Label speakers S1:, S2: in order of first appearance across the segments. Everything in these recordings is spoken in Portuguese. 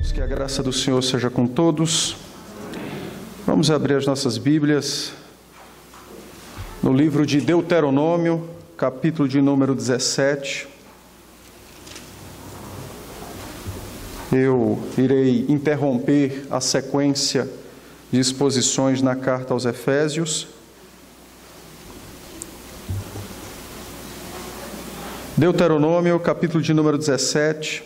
S1: Que a graça do Senhor seja com todos. Vamos abrir as nossas Bíblias no livro de Deuteronômio, capítulo de número 17. Eu irei interromper a sequência de exposições na carta aos Efésios. Deuteronômio, capítulo de número 17.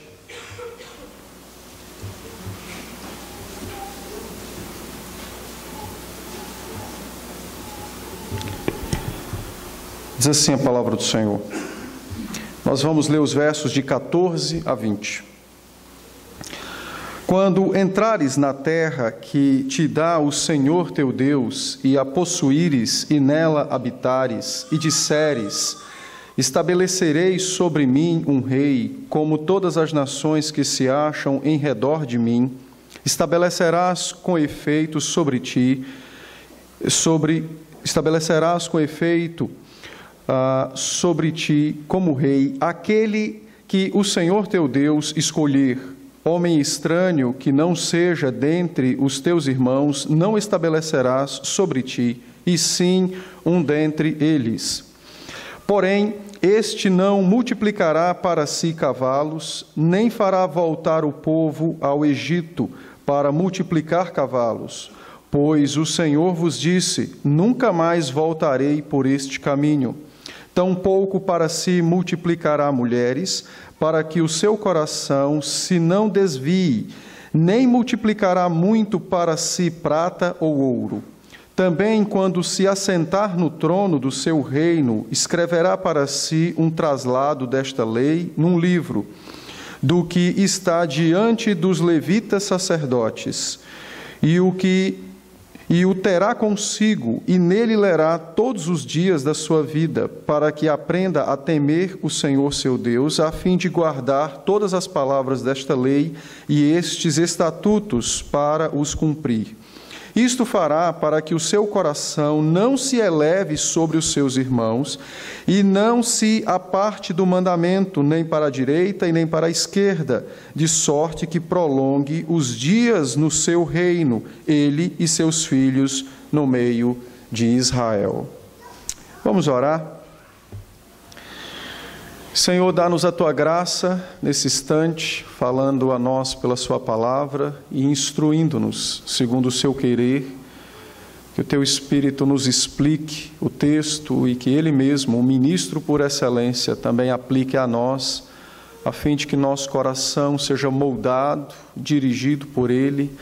S1: Diz assim a palavra do Senhor. Nós vamos ler os versos de 14 a 20. Quando entrares na terra que te dá o Senhor teu Deus, e a possuíres e nela habitares, e disseres: estabelecerei sobre mim um rei, como todas as nações que se acham em redor de mim, estabelecerás com efeito sobre ti como rei aquele que o Senhor teu Deus escolher. Homem estranho que não seja dentre os teus irmãos não estabelecerás sobre ti, e sim um dentre eles. Porém, este não multiplicará para si cavalos, nem fará voltar o povo ao Egito para multiplicar cavalos. Pois o Senhor vos disse: nunca mais voltarei por este caminho. Tampouco para si multiplicará mulheres, para que o seu coração se não desvie, nem multiplicará muito para si prata ou ouro. Também, quando se assentar no trono do seu reino, escreverá para si um traslado desta lei num livro, do que está diante dos levitas sacerdotes, e o terá consigo, e nele lerá todos os dias da sua vida, para que aprenda a temer o Senhor seu Deus, a fim de guardar todas as palavras desta lei e estes estatutos para os cumprir. Isto fará para que o seu coração não se eleve sobre os seus irmãos e não se aparte do mandamento, nem para a direita e nem para a esquerda, de sorte que prolongue os dias no seu reino, ele e seus filhos no meio de Israel. Vamos orar? Senhor, dá-nos a Tua graça nesse instante, falando a nós pela Sua palavra e instruindo-nos segundo o Seu querer, que o Teu Espírito nos explique o texto e que Ele mesmo, o ministro por excelência, também aplique a nós, a fim de que nosso coração seja moldado, dirigido por Ele,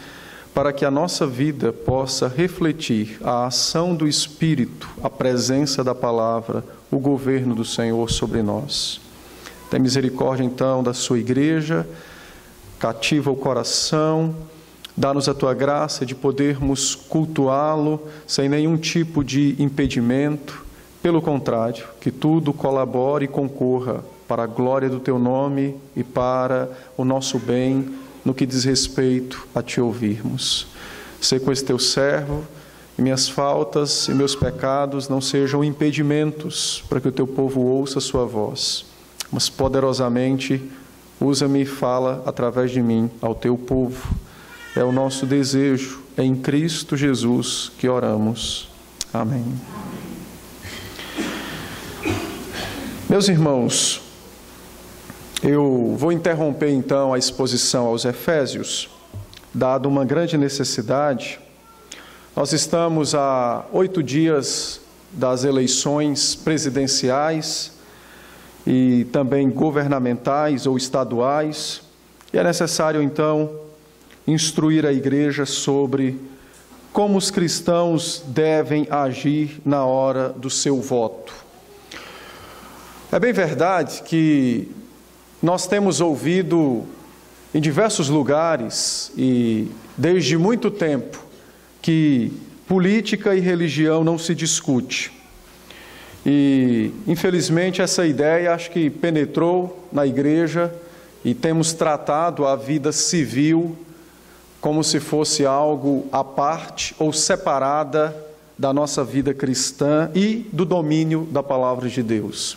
S1: para que a nossa vida possa refletir a ação do Espírito, a presença da palavra, o governo do Senhor sobre nós. Tem misericórdia, então, da sua igreja, cativa o coração, dá-nos a tua graça de podermos cultuá-lo sem nenhum tipo de impedimento. Pelo contrário, que tudo colabore e concorra para a glória do teu nome e para o nosso bem, no que diz respeito a te ouvirmos. Sei com esse teu servo, e minhas faltas e meus pecados não sejam impedimentos para que o teu povo ouça a sua voz, mas poderosamente usa-me e fala através de mim ao teu povo. É o nosso desejo, é em Cristo Jesus que oramos. Amém. Meus irmãos, eu vou interromper então a exposição aos Efésios, dado uma grande necessidade. Nós estamos a 8 dias das eleições presidenciais e também governamentais ou estaduais, e é necessário, então, instruir a igreja sobre como os cristãos devem agir na hora do seu voto. É bem verdade que nós temos ouvido em diversos lugares e desde muito tempo que política e religião não se discute. E, infelizmente, essa ideia acho que penetrou na igreja e temos tratado a vida civil como se fosse algo à parte ou separada da nossa vida cristã e do domínio da palavra de Deus.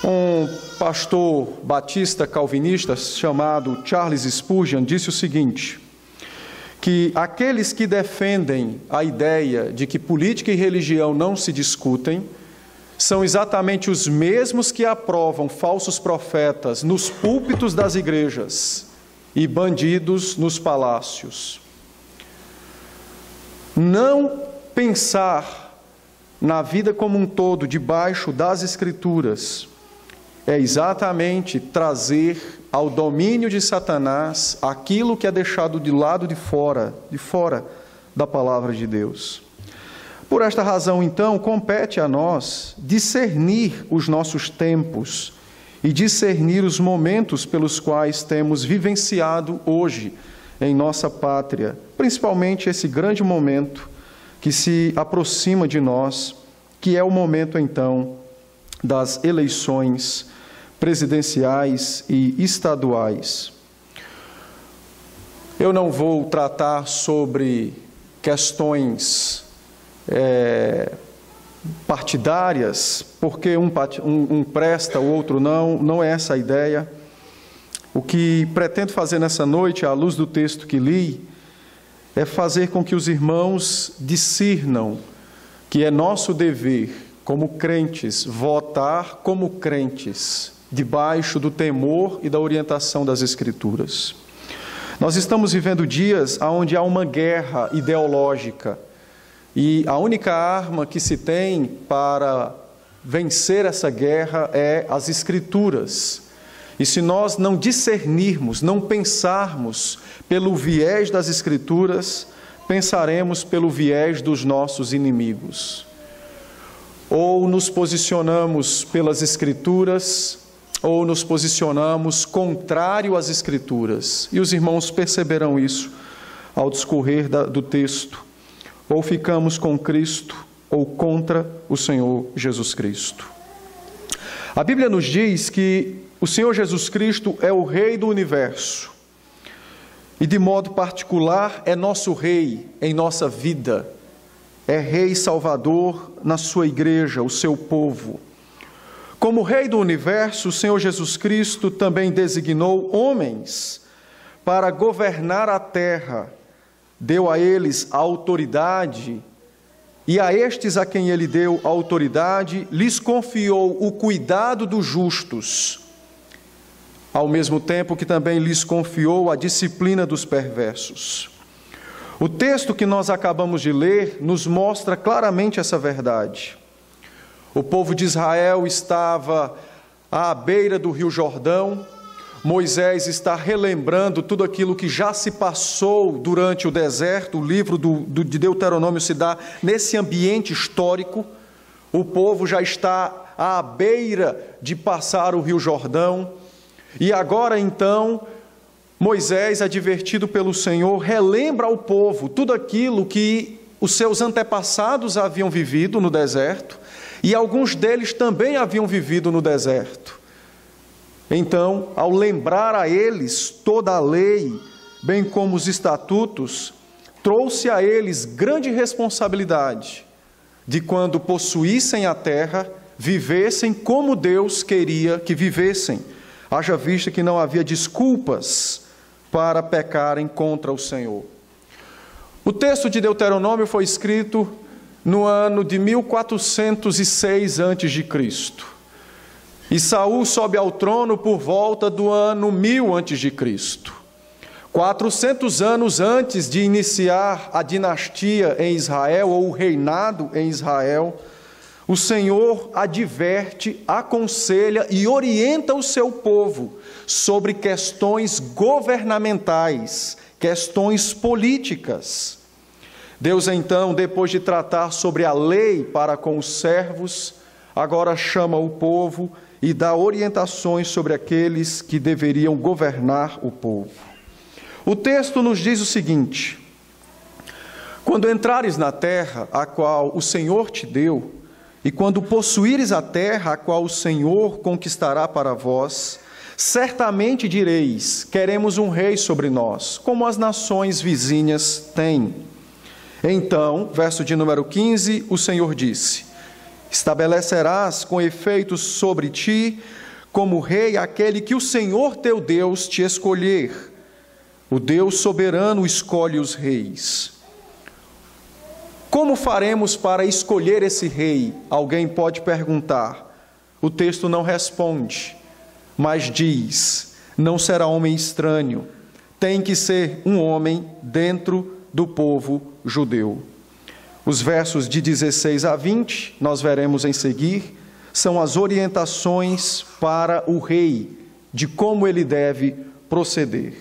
S1: Um pastor batista calvinista chamado Charles Spurgeon disse o seguinte, que aqueles que defendem a ideia de que política e religião não se discutem são exatamente os mesmos que aprovam falsos profetas nos púlpitos das igrejas e bandidos nos palácios. Não pensar na vida como um todo debaixo das Escrituras é exatamente trazer ao domínio de Satanás aquilo que é deixado de lado de fora da palavra de Deus. Por esta razão, então, compete a nós discernir os nossos tempos e discernir os momentos pelos quais temos vivenciado hoje em nossa pátria, principalmente esse grande momento que se aproxima de nós, que é o momento, então, das eleições presidenciais e estaduais. Eu não vou tratar sobre questões partidárias, porque um presta, o outro não é essa a ideia. O que pretendo fazer nessa noite, à luz do texto que li, é fazer com que os irmãos discernam que é nosso dever, como crentes, votar como crentes, debaixo do temor e da orientação das Escrituras. Nós estamos vivendo dias onde há uma guerra ideológica e a única arma que se tem para vencer essa guerra é as Escrituras. E se nós não discernirmos, não pensarmos pelo viés das Escrituras, pensaremos pelo viés dos nossos inimigos. Ou nos posicionamos pelas Escrituras, ou nos posicionamos contrário às Escrituras. E os irmãos perceberão isso ao discorrer do texto. Ou ficamos com Cristo, ou contra o Senhor Jesus Cristo. A Bíblia nos diz que o Senhor Jesus Cristo é o Rei do universo. E de modo particular é nosso Rei em nossa vida. É Rei Salvador na sua igreja, o seu povo. Como Rei do universo, o Senhor Jesus Cristo também designou homens para governar a terra. Deu a eles a autoridade, e a estes a quem ele deu a autoridade, lhes confiou o cuidado dos justos, ao mesmo tempo que também lhes confiou a disciplina dos perversos. O texto que nós acabamos de ler nos mostra claramente essa verdade. O povo de Israel estava à beira do Rio Jordão. Moisés está relembrando tudo aquilo que já se passou durante o deserto. O livro de Deuteronômio se dá nesse ambiente histórico. O povo já está à beira de passar o Rio Jordão. E agora, então, Moisés, advertido pelo Senhor, relembra ao povo tudo aquilo que os seus antepassados haviam vivido no deserto, e alguns deles também haviam vivido no deserto. Então, ao lembrar a eles toda a lei, bem como os estatutos, trouxe a eles grande responsabilidade de, quando possuíssem a terra, vivessem como Deus queria que vivessem, haja vista que não havia desculpas para pecarem contra o Senhor. O texto de Deuteronômio foi escrito no ano de 1406 a.C. E Saul sobe ao trono por volta do ano 1000 a.C. 400 anos antes de iniciar a dinastia em Israel, ou o reinado em Israel, o Senhor adverte, aconselha e orienta o seu povo sobre questões governamentais, questões políticas. Deus, então, depois de tratar sobre a lei para com os servos, agora chama o povo e dá orientações sobre aqueles que deveriam governar o povo. O texto nos diz o seguinte: quando entrares na terra a qual o Senhor te deu, e quando possuíres a terra a qual o Senhor conquistará para vós, certamente direis: queremos um rei sobre nós, como as nações vizinhas têm. Então, verso de número 15, o Senhor disse: Estabelecerás com efeito sobre ti, como rei, aquele que o Senhor teu Deus te escolher. O Deus soberano escolhe os reis. Como faremos para escolher esse rei? Alguém pode perguntar. O texto não responde, mas diz: não será homem estranho, tem que ser um homem dentro do povo judeu. Os versos de 16 a 20, nós veremos em seguir, são as orientações para o rei, de como ele deve proceder.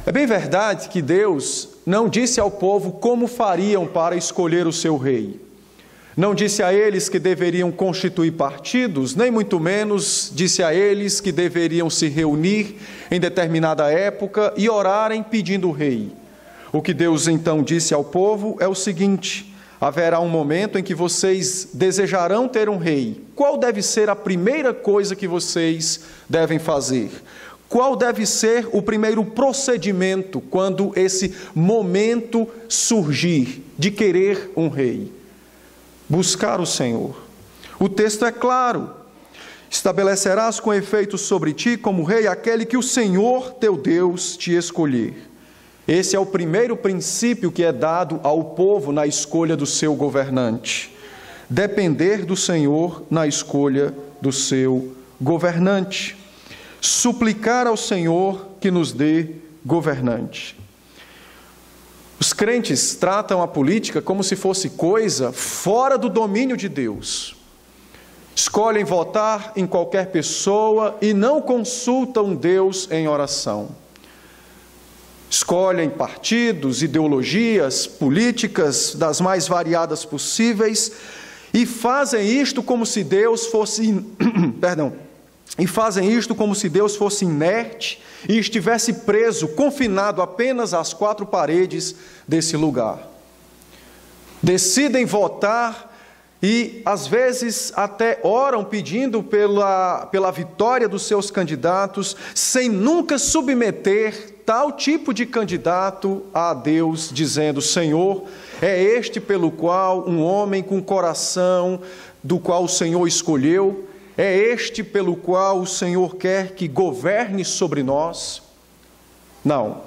S1: É bem verdade que Deus não disse ao povo como fariam para escolher o seu rei. Não disse a eles que deveriam constituir partidos, nem muito menos disse a eles que deveriam se reunir em determinada época e orarem pedindo o rei. O que Deus então disse ao povo é o seguinte: haverá um momento em que vocês desejarão ter um rei. Qual deve ser a primeira coisa que vocês devem fazer? Qual deve ser o primeiro procedimento quando esse momento surgir de querer um rei? Buscar o Senhor. O texto é claro: estabelecerás com efeito sobre ti como rei aquele que o Senhor teu Deus te escolher. Esse é o primeiro princípio que é dado ao povo na escolha do seu governante. Depender do Senhor na escolha do seu governante. Suplicar ao Senhor que nos dê governante. Os crentes tratam a política como se fosse coisa fora do domínio de Deus. Escolhem votar em qualquer pessoa e não consultam Deus em oração. Escolhem partidos, ideologias, políticas das mais variadas possíveis e fazem isto como se Deus fosse inerte e estivesse preso, confinado apenas às quatro paredes desse lugar. Decidem votar e, às vezes, até oram pedindo pela vitória dos seus candidatos, sem nunca submeter tal tipo de candidato a Deus, dizendo: Senhor, é este pelo qual um homem com coração do qual o Senhor escolheu, é este pelo qual o Senhor quer que governe sobre nós? Não.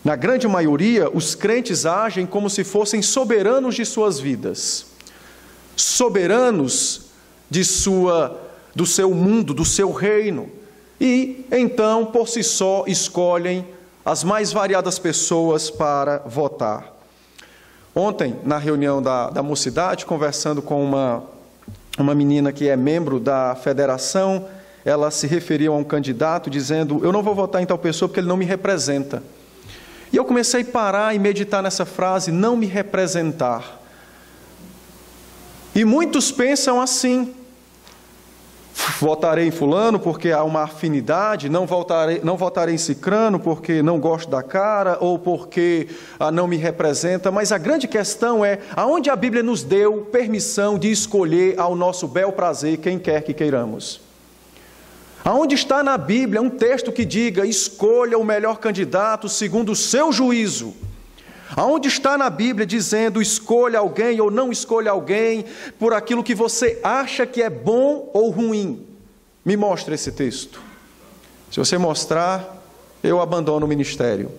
S1: Na grande maioria, os crentes agem como se fossem soberanos de suas vidas, soberanos do seu mundo, do seu reino, e então, por si só, escolhem as mais variadas pessoas para votar. Ontem, na reunião da mocidade, conversando com uma menina que é membro da federação, ela se referiu a um candidato dizendo: eu não vou votar em tal pessoa porque ele não me representa. E eu comecei a parar e meditar nessa frase: não me representar. E muitos pensam assim: votarei em fulano porque há uma afinidade, não votarei em cicrano porque não gosto da cara ou porque não me representa. Mas a grande questão é: aonde a Bíblia nos deu permissão de escolher ao nosso bel prazer quem quer que queiramos? Aonde está na Bíblia um texto que diga: escolha o melhor candidato segundo o seu juízo? Aonde está na Bíblia dizendo: escolha alguém ou não escolha alguém por aquilo que você acha que é bom ou ruim? Me mostre esse texto. Se você mostrar, eu abandono o ministério.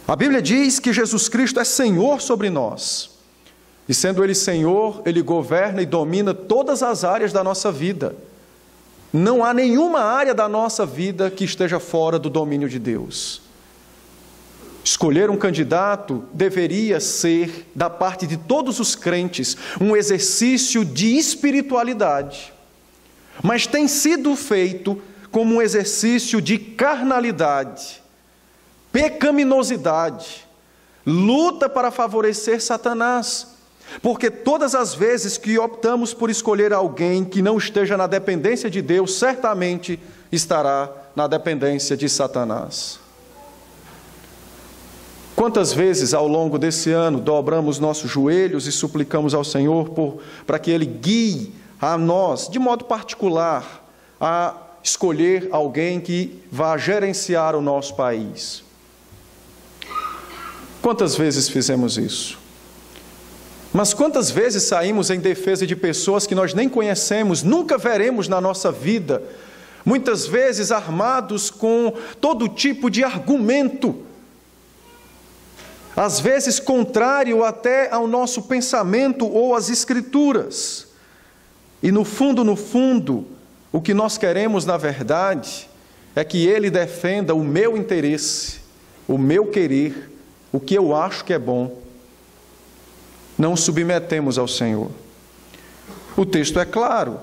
S1: A Bíblia diz que Jesus Cristo é Senhor sobre nós. E sendo Ele Senhor, Ele governa e domina todas as áreas da nossa vida. Não há nenhuma área da nossa vida que esteja fora do domínio de Deus. Escolher um candidato deveria ser, da parte de todos os crentes, um exercício de espiritualidade. Mas tem sido feito como um exercício de carnalidade, pecaminosidade, luta para favorecer Satanás. Porque todas as vezes que optamos por escolher alguém que não esteja na dependência de Deus, certamente estará na dependência de Satanás. Quantas vezes ao longo desse ano dobramos nossos joelhos e suplicamos ao Senhor para que Ele guie a nós, de modo particular, a escolher alguém que vá gerenciar o nosso país? Quantas vezes fizemos isso? Mas quantas vezes saímos em defesa de pessoas que nós nem conhecemos, nunca veremos na nossa vida, muitas vezes armados com todo tipo de argumento, às vezes contrário até ao nosso pensamento ou às Escrituras. E no fundo, o que nós queremos, na verdade, é que ele defenda o meu interesse, o meu querer, o que eu acho que é bom. Não submetemos ao Senhor. O texto é claro.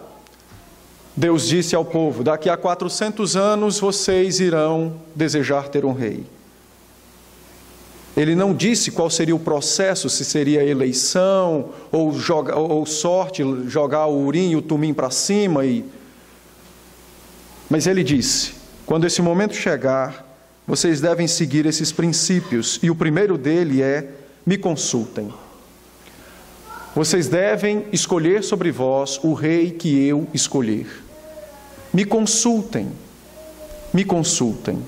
S1: Deus disse ao povo: daqui a 400 anos vocês irão desejar ter um rei. Ele não disse qual seria o processo, se seria eleição, ou sorte, jogar o urim e o tumim para cima. Mas ele disse: quando esse momento chegar, vocês devem seguir esses princípios. E o primeiro dele é: me consultem. Vocês devem escolher sobre vós o rei que eu escolher. Me consultem. Me consultem.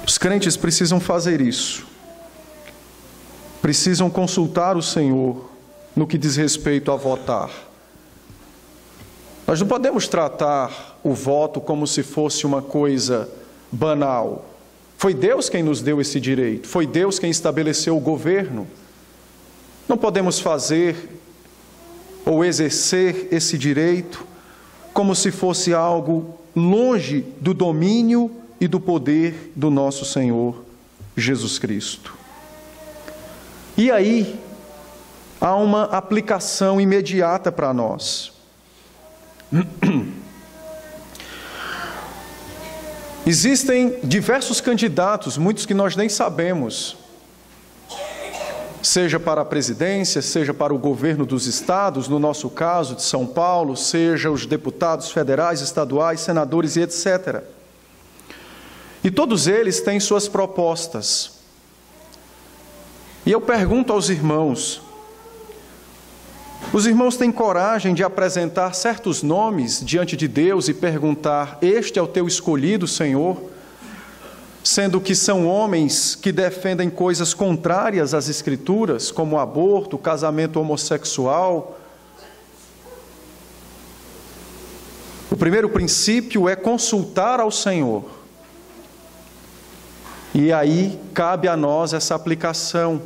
S1: Os crentes precisam fazer isso. Precisam consultar o Senhor no que diz respeito a votar. Nós não podemos tratar o voto como se fosse uma coisa banal. Foi Deus quem nos deu esse direito. Foi Deus quem estabeleceu o governo. Não podemos fazer ou exercer esse direito como se fosse algo longe do domínio e do poder do nosso Senhor Jesus Cristo. E aí, há uma aplicação imediata para nós. Existem diversos candidatos, muitos que nós nem sabemos, seja para a presidência, seja para o governo dos estados, no nosso caso de São Paulo, seja os deputados federais, estaduais, senadores e etc. E todos eles têm suas propostas. E eu pergunto aos irmãos: os irmãos têm coragem de apresentar certos nomes diante de Deus e perguntar: este é o teu escolhido, Senhor? Sendo que são homens que defendem coisas contrárias às Escrituras, como o aborto, o casamento homossexual. O primeiro princípio é consultar ao Senhor. E aí cabe a nós essa aplicação.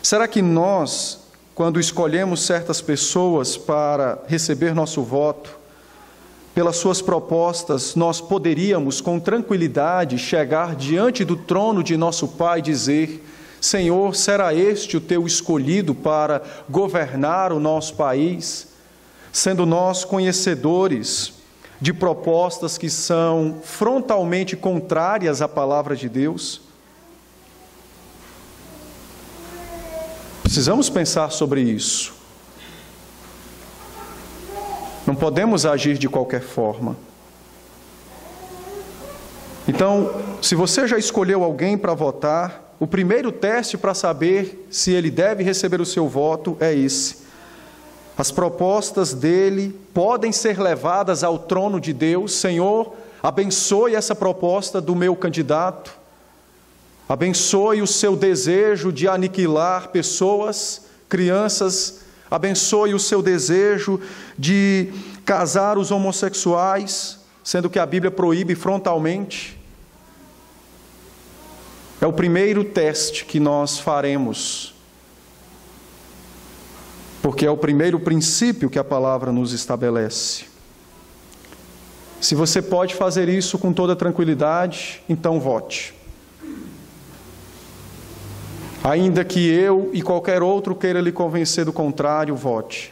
S1: Será que nós, quando escolhemos certas pessoas para receber nosso voto, pelas suas propostas, nós poderíamos com tranquilidade chegar diante do trono de nosso Pai e dizer: Senhor, será este o teu escolhido para governar o nosso país? Sendo nós conhecedores de propostas que são frontalmente contrárias à palavra de Deus? Precisamos pensar sobre isso. Não podemos agir de qualquer forma. Então, se você já escolheu alguém para votar, o primeiro teste para saber se ele deve receber o seu voto é esse. As propostas dele podem ser levadas ao trono de Deus. Senhor, abençoe essa proposta do meu candidato. Abençoe o seu desejo de aniquilar pessoas, crianças. Abençoe o seu desejo de casar os homossexuais, sendo que a Bíblia proíbe frontalmente. É o primeiro teste que nós faremos, porque é o primeiro princípio que a palavra nos estabelece. Se você pode fazer isso com toda tranquilidade, então vote. Ainda que eu e qualquer outro queira lhe convencer do contrário, vote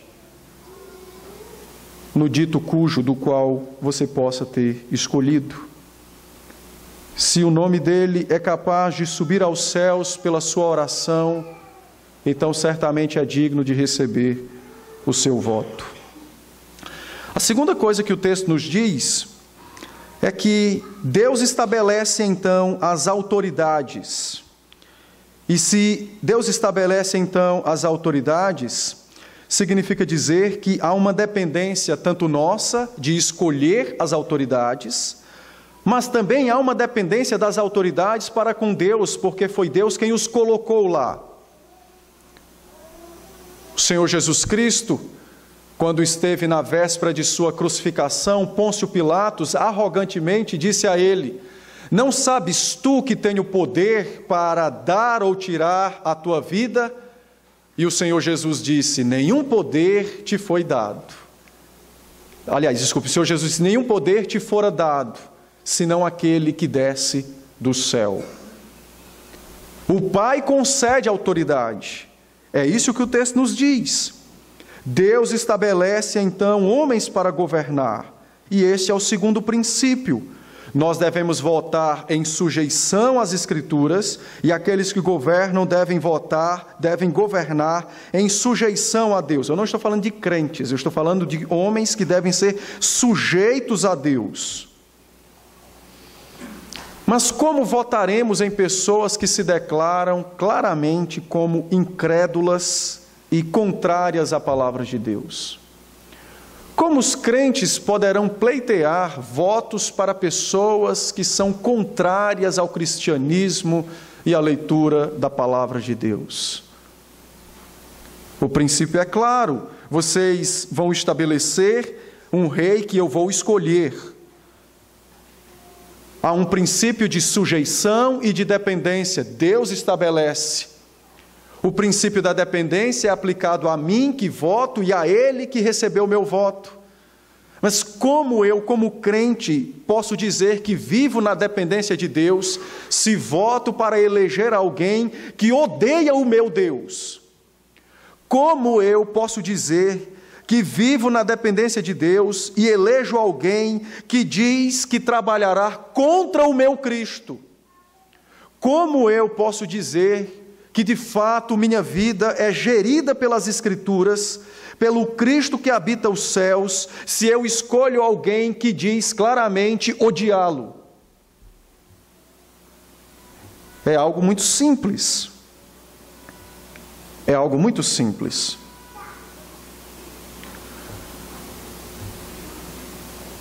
S1: no dito cujo do qual você possa ter escolhido. Se o nome dele é capaz de subir aos céus pela sua oração, então certamente é digno de receber o seu voto. A segunda coisa que o texto nos diz é que Deus estabelece então as autoridades. E se Deus estabelece então as autoridades, significa dizer que há uma dependência tanto nossa de escolher as autoridades, mas também há uma dependência das autoridades para com Deus, porque foi Deus quem os colocou lá. O Senhor Jesus Cristo, quando esteve na véspera de sua crucificação, Pôncio Pilatos arrogantemente disse a ele: não sabes tu que tenho poder para dar ou tirar a tua vida? E o Senhor Jesus disse: nenhum poder te foi dado. Aliás, desculpe, o Senhor Jesus disse: nenhum poder te fora dado, senão aquele que desce do céu. O Pai concede autoridade. É isso que o texto nos diz. Deus estabelece então homens para governar. E esse é o segundo princípio. Nós devemos votar em sujeição às Escrituras, e aqueles que governam devem governar em sujeição a Deus. Eu não estou falando de crentes, eu estou falando de homens que devem ser sujeitos a Deus. Mas como votaremos em pessoas que se declaram claramente como incrédulas e contrárias à palavra de Deus? Como os crentes poderão pleitear votos para pessoas que são contrárias ao cristianismo e à leitura da palavra de Deus? O princípio é claro: vocês vão estabelecer um rei que eu vou escolher. Há um princípio de sujeição e de dependência. Deus estabelece. O princípio da dependência é aplicado a mim que voto e a ele que recebeu o meu voto. Mas como eu, como crente, posso dizer que vivo na dependência de Deus se voto para eleger alguém que odeia o meu Deus? Como eu posso dizer que vivo na dependência de Deus e elejo alguém que diz que trabalhará contra o meu Cristo? Como eu posso dizer que de fato minha vida é gerida pelas Escrituras, pelo Cristo que habita os céus, se eu escolho alguém que diz claramente odiá-lo? É algo muito simples. É algo muito simples.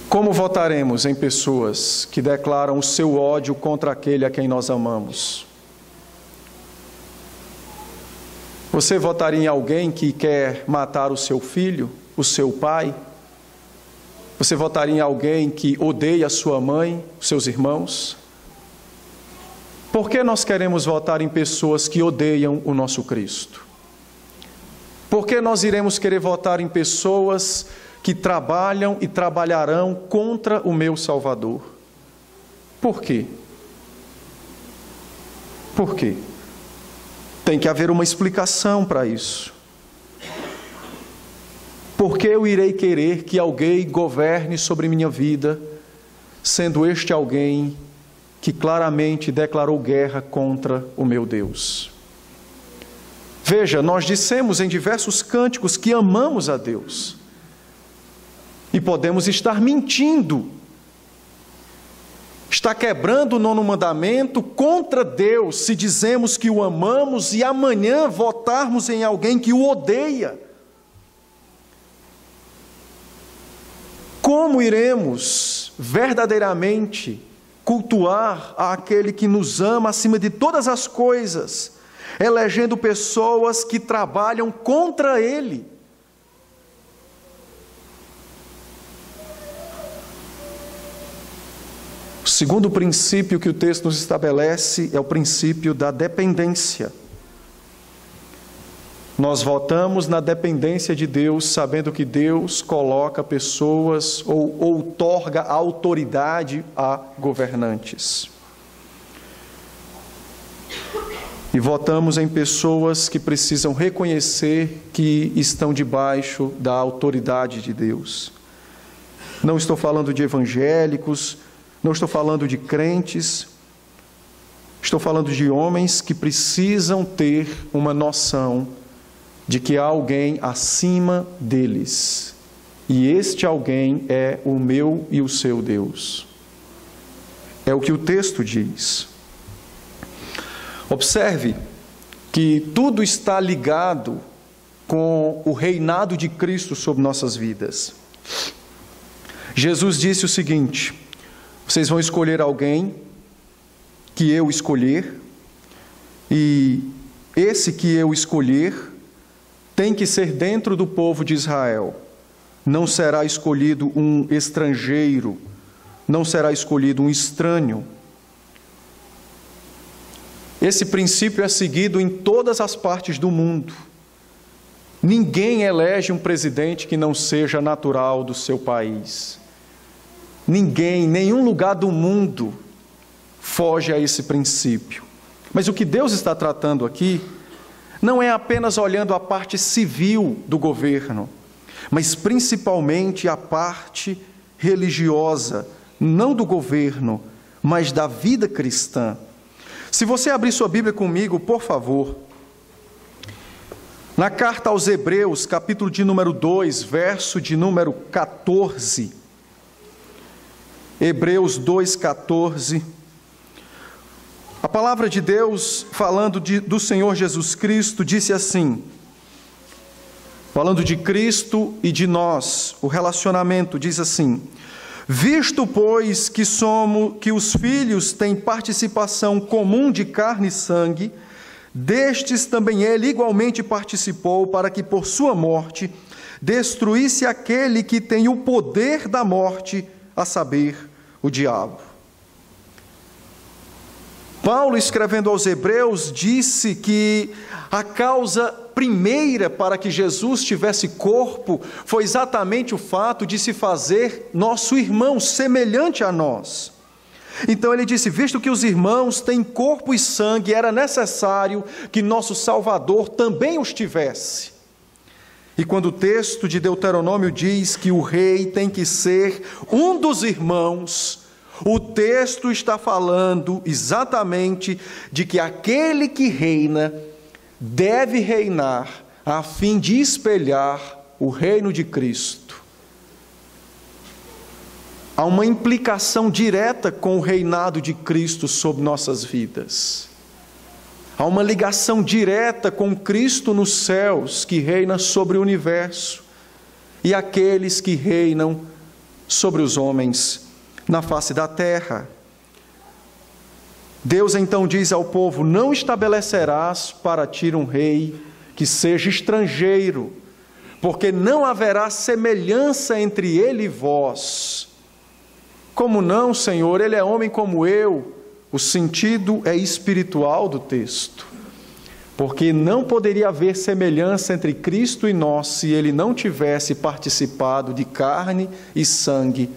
S1: Como votaremos em pessoas que declaram o seu ódio contra aquele a quem nós amamos? Você votaria em alguém que quer matar o seu filho, o seu pai? Você votaria em alguém que odeia a sua mãe, os seus irmãos? Por que nós queremos votar em pessoas que odeiam o nosso Cristo? Por que nós iremos querer votar em pessoas que trabalham e trabalharão contra o meu Salvador? Por quê? Por quê? Tem que haver uma explicação para isso. Por que eu irei querer que alguém governe sobre minha vida, sendo este alguém que claramente declarou guerra contra o meu Deus? Veja, nós dissemos em diversos cânticos que amamos a Deus. E podemos estar mentindo, está quebrando o 9º mandamento contra Deus, se dizemos que o amamos e amanhã votarmos em alguém que o odeia. Como iremos verdadeiramente cultuar aquele que nos ama acima de todas as coisas, elegendo pessoas que trabalham contra Ele? O segundo princípio que o texto nos estabelece é o princípio da dependência. Nós votamos na dependência de Deus, sabendo que Deus coloca pessoas ou outorga autoridade a governantes. E votamos em pessoas que precisam reconhecer que estão debaixo da autoridade de Deus. Não estou falando de evangélicos, não estou falando de crentes, estou falando de homens que precisam ter uma noção de que há alguém acima deles. E este alguém é o meu e o seu Deus. É o que o texto diz. Observe que tudo está ligado com o reinado de Cristo sobre nossas vidas. Jesus disse o seguinte: vocês vão escolher alguém que eu escolher, e esse que eu escolher tem que ser dentro do povo de Israel. Não será escolhido um estrangeiro, não será escolhido um estranho. Esse princípio é seguido em todas as partes do mundo. Ninguém elege um presidente que não seja natural do seu país. Ninguém, nenhum lugar do mundo foge a esse princípio. Mas o que Deus está tratando aqui não é apenas olhando a parte civil do governo, mas principalmente a parte religiosa, não do governo, mas da vida cristã. Se você abrir sua Bíblia comigo, por favor, na carta aos Hebreus, capítulo de número 2, verso de número 14, Hebreus 2,14, a palavra de Deus, falando do Senhor Jesus Cristo, disse assim, falando de Cristo e de nós, o relacionamento diz assim: visto, pois, que os filhos têm participação comum de carne e sangue, destes também ele igualmente participou, para que por sua morte destruísse aquele que tem o poder da morte, a saber, o diabo. Paulo, escrevendo aos Hebreus, disse que a causa primeira para que Jesus tivesse corpo foi exatamente o fato de se fazer nosso irmão, semelhante a nós. Então ele disse, visto que os irmãos têm corpo e sangue, era necessário que nosso Salvador também os tivesse. E quando o texto de Deuteronômio diz que o rei tem que ser um dos irmãos, o texto está falando exatamente de que aquele que reina deve reinar a fim de espelhar o reino de Cristo. Há uma implicação direta com o reinado de Cristo sobre nossas vidas. Há uma ligação direta com Cristo nos céus, que reina sobre o universo, e aqueles que reinam sobre os homens na face da terra. Deus então diz ao povo, não estabelecerás para ti um rei que seja estrangeiro, porque não haverá semelhança entre ele e vós. Como não, Senhor? Ele é homem como eu. O sentido é espiritual do texto, porque não poderia haver semelhança entre Cristo e nós se ele não tivesse participado de carne e sangue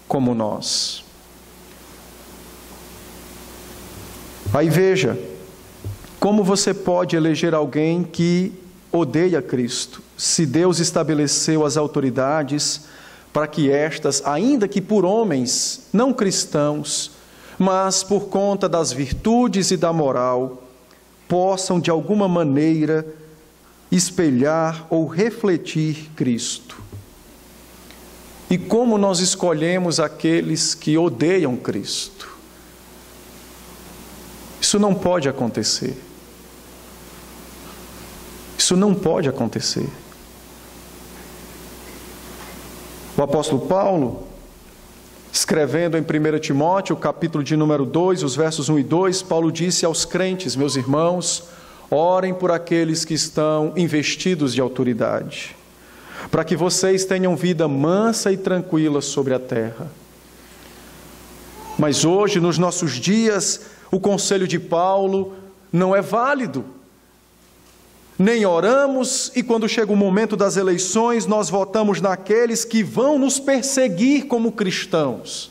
S1: como nós. Aí veja, como você pode eleger alguém que odeia Cristo, se Deus estabeleceu as autoridades para que estas, ainda que por homens não cristãos, mas por conta das virtudes e da moral, possam de alguma maneira espelhar ou refletir Cristo. E como nós escolhemos aqueles que odeiam Cristo? Isso não pode acontecer. Isso não pode acontecer. O apóstolo Paulo, escrevendo em 1 Timóteo, capítulo de número 2, os versos 1 e 2, Paulo disse aos crentes, meus irmãos, orem por aqueles que estão investidos de autoridade, para que vocês tenham vida mansa e tranquila sobre a terra. Mas hoje, nos nossos dias, o conselho de Paulo não é válido. Nem oramos e quando chega o momento das eleições, nós votamos naqueles que vão nos perseguir como cristãos.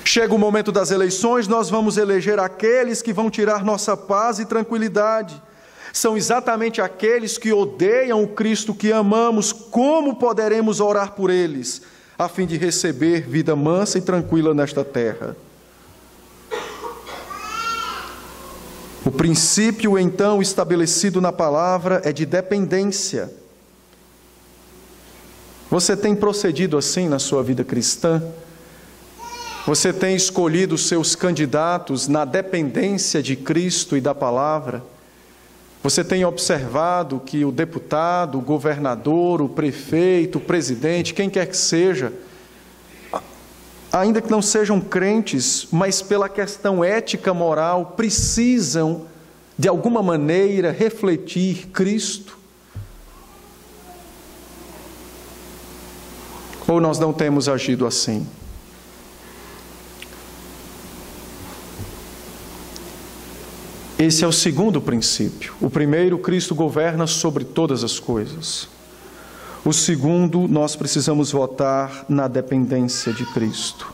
S1: Chega o momento das eleições, nós vamos eleger aqueles que vão tirar nossa paz e tranquilidade. São exatamente aqueles que odeiam o Cristo que amamos. Como poderemos orar por eles, a fim de receber vida mansa e tranquila nesta terra? O princípio, então, estabelecido na palavra é de dependência. Você tem procedido assim na sua vida cristã? Você tem escolhido os seus candidatos na dependência de Cristo e da palavra? Você tem observado que o deputado, o governador, o prefeito, o presidente, quem quer que seja, ainda que não sejam crentes, mas pela questão ética, moral, precisam de alguma maneira, refletir Cristo? Ou nós não temos agido assim? Esse é o segundo princípio. O primeiro, Cristo governa sobre todas as coisas. O segundo, nós precisamos votar na dependência de Cristo.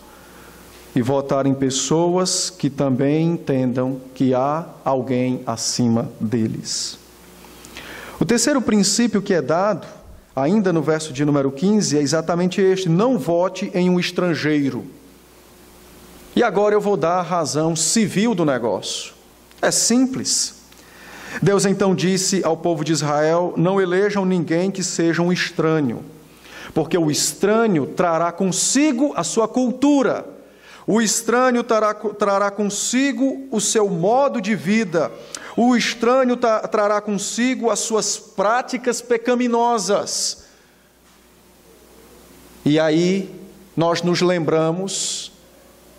S1: E votar em pessoas que também entendam que há alguém acima deles. O terceiro princípio que é dado, ainda no verso de número 15, é exatamente este: não vote em um estrangeiro. E agora eu vou dar a razão civil do negócio. É simples. Deus então disse ao povo de Israel: não elejam ninguém que seja um estranho, porque o estranho trará consigo a sua cultura, o estranho trará consigo o seu modo de vida, o estranho trará consigo as suas práticas pecaminosas. E aí nós nos lembramos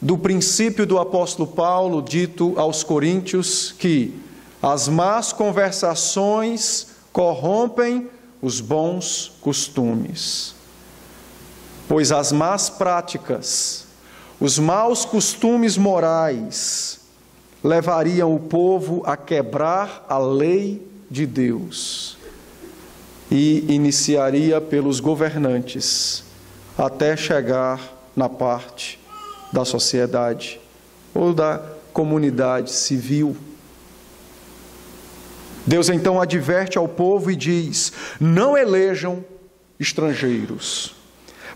S1: do princípio do apóstolo Paulo, dito aos Coríntios, que as más conversações corrompem os bons costumes. Pois as más práticas, os maus costumes morais, levariam o povo a quebrar a lei de Deus e iniciaria pelos governantes, até chegar na parte da sociedade ou da comunidade civil. Deus então adverte ao povo e diz: não elejam estrangeiros,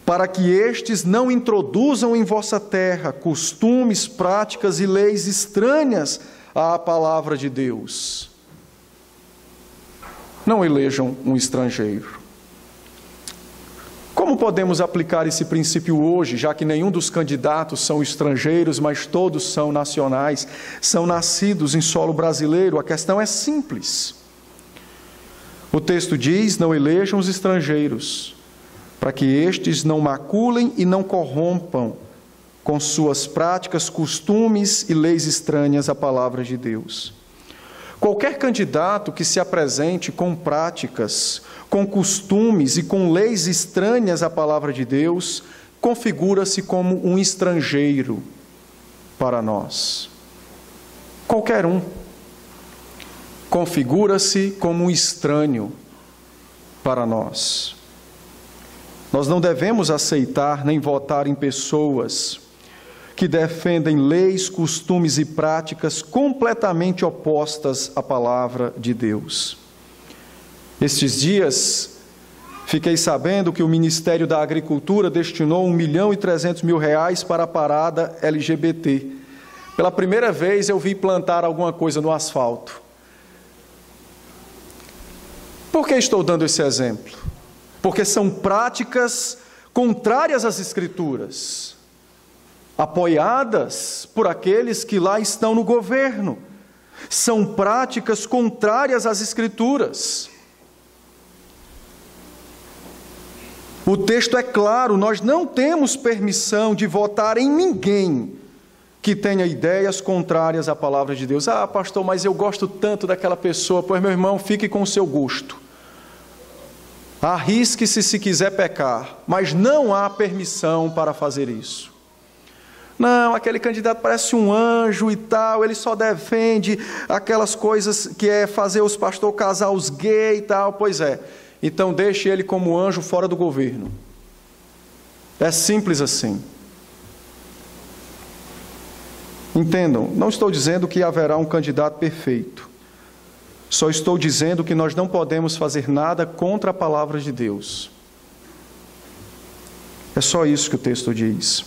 S1: para que estes não introduzam em vossa terra costumes, práticas e leis estranhas à palavra de Deus. Não elejam um estrangeiro. Como podemos aplicar esse princípio hoje, já que nenhum dos candidatos são estrangeiros, mas todos são nacionais, são nascidos em solo brasileiro? A questão é simples. O texto diz: não elejam os estrangeiros, para que estes não maculem e não corrompam com suas práticas, costumes e leis estranhas à palavra de Deus. Qualquer candidato que se apresente com práticas, com costumes e com leis estranhas à palavra de Deus, configura-se como um estrangeiro para nós. Qualquer um configura-se como um estranho para nós. Nós não devemos aceitar nem votar em pessoas que defendem leis, costumes e práticas completamente opostas à palavra de Deus. Estes dias, fiquei sabendo que o Ministério da Agricultura destinou R$1.300.000 para a parada LGBT. Pela primeira vez eu vi plantar alguma coisa no asfalto. Por que estou dando esse exemplo? Porque são práticas contrárias às Escrituras, apoiadas por aqueles que lá estão no governo. São práticas contrárias às Escrituras. O texto é claro: nós não temos permissão de votar em ninguém que tenha ideias contrárias à palavra de Deus. Ah, pastor, mas eu gosto tanto daquela pessoa. Pois, meu irmão, fique com o seu gosto. Arrisque-se se quiser pecar, mas não há permissão para fazer isso. Não, aquele candidato parece um anjo e tal, ele só defende aquelas coisas que é fazer os pastores casar os gays e tal. Pois é, então deixe ele como anjo fora do governo. É simples assim. Entendam, não estou dizendo que haverá um candidato perfeito. Só estou dizendo que nós não podemos fazer nada contra a palavra de Deus. É só isso que o texto diz.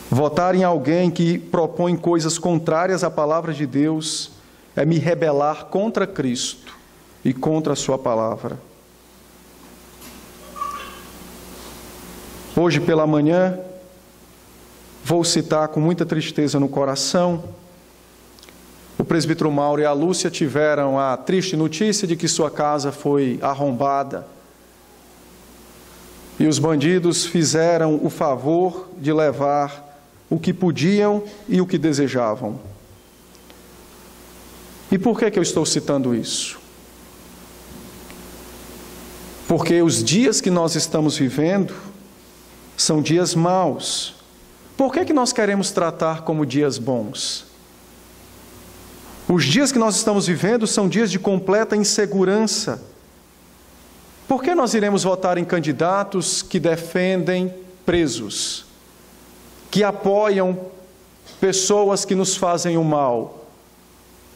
S1: Votar em alguém que propõe coisas contrárias à palavra de Deus é me rebelar contra Cristo e contra a sua palavra. Hoje pela manhã, vou citar com muita tristeza no coração, o presbítero Mauro e a Lúcia tiveram a triste notícia de que sua casa foi arrombada. E os bandidos fizeram o favor de levar o que podiam e o que desejavam. E por que eu estou citando isso? Porque os dias que nós estamos vivendo são dias maus. Por que nós queremos tratar como dias bons? Os dias que nós estamos vivendo são dias de completa insegurança. Por que nós iremos votar em candidatos que defendem presos, que apoiam pessoas que nos fazem o mal?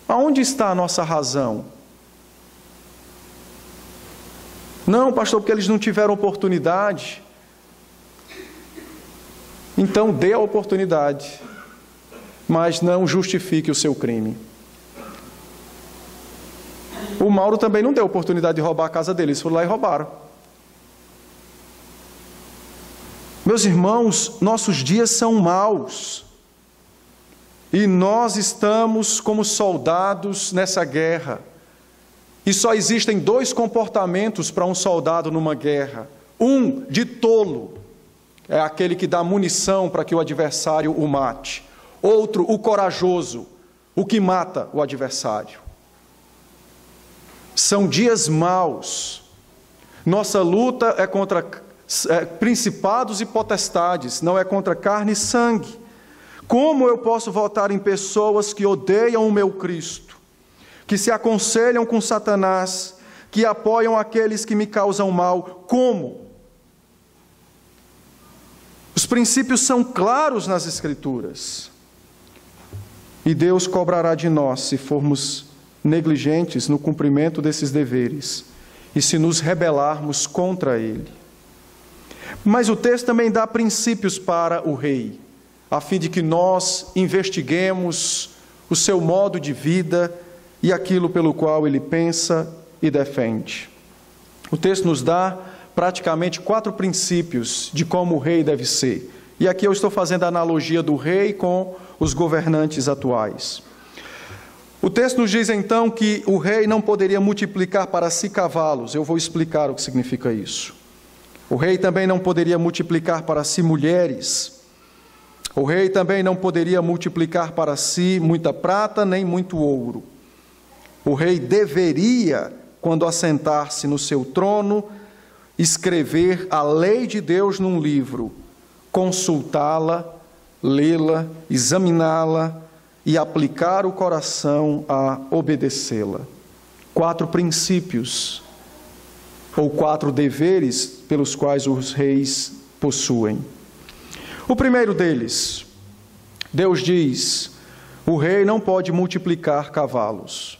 S1: Aonde está a nossa razão? Não, pastor, porque eles não tiveram oportunidade. Então dê a oportunidade, mas não justifique o seu crime. O Mauro também não deu oportunidade de roubar a casa dele, eles foram lá e roubaram. Meus irmãos, nossos dias são maus. E nós estamos como soldados nessa guerra. E só existem dois comportamentos para um soldado numa guerra. Um, de tolo, é aquele que dá munição para que o adversário o mate. Outro, o corajoso, o que mata o adversário. São dias maus. Nossa luta é contra principados e potestades, não é contra carne e sangue. Como eu posso votar em pessoas que odeiam o meu Cristo, que se aconselham com Satanás, que apoiam aqueles que me causam mal? Como? Os princípios são claros nas Escrituras. E Deus cobrará de nós se formos negligentes no cumprimento desses deveres e se nos rebelarmos contra Ele. Mas o texto também dá princípios para o rei, a fim de que nós investiguemos o seu modo de vida e aquilo pelo qual ele pensa e defende. O texto nos dá praticamente 4 princípios de como o rei deve ser. E aqui eu estou fazendo a analogia do rei com os governantes atuais. O texto nos diz então que o rei não poderia multiplicar para si cavalos. Eu vou explicar o que significa isso. O rei também não poderia multiplicar para si mulheres. O rei também não poderia multiplicar para si muita prata nem muito ouro. O rei deveria, quando assentar-se no seu trono, escrever a lei de Deus num livro, consultá-la, lê-la, examiná-la e aplicar o coração a obedecê-la. 4 princípios, ou 4 deveres pelos quais os reis possuem. O primeiro deles, Deus diz, o rei não pode multiplicar cavalos.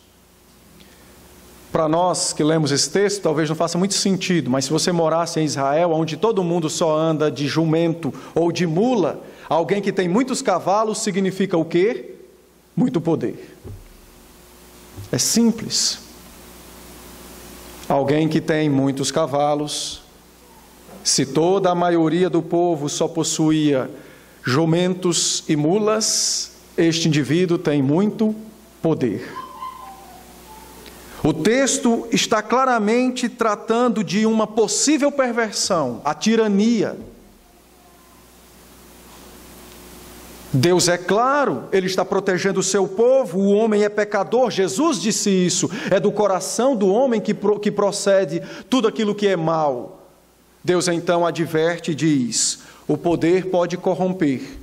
S1: Para nós que lemos esse texto, talvez não faça muito sentido, mas se você morasse em Israel, onde todo mundo só anda de jumento ou de mula, alguém que tem muitos cavalos significa o quê? Muito poder. É simples. Alguém que tem muitos cavalos, se toda a maioria do povo só possuía jumentos e mulas, este indivíduo tem muito poder. O texto está claramente tratando de uma possível perversão, a tirania. Deus é claro, Ele está protegendo o seu povo, o homem é pecador, Jesus disse isso, é do coração do homem que procede tudo aquilo que é mal. Deus então adverte e diz, o poder pode corromper,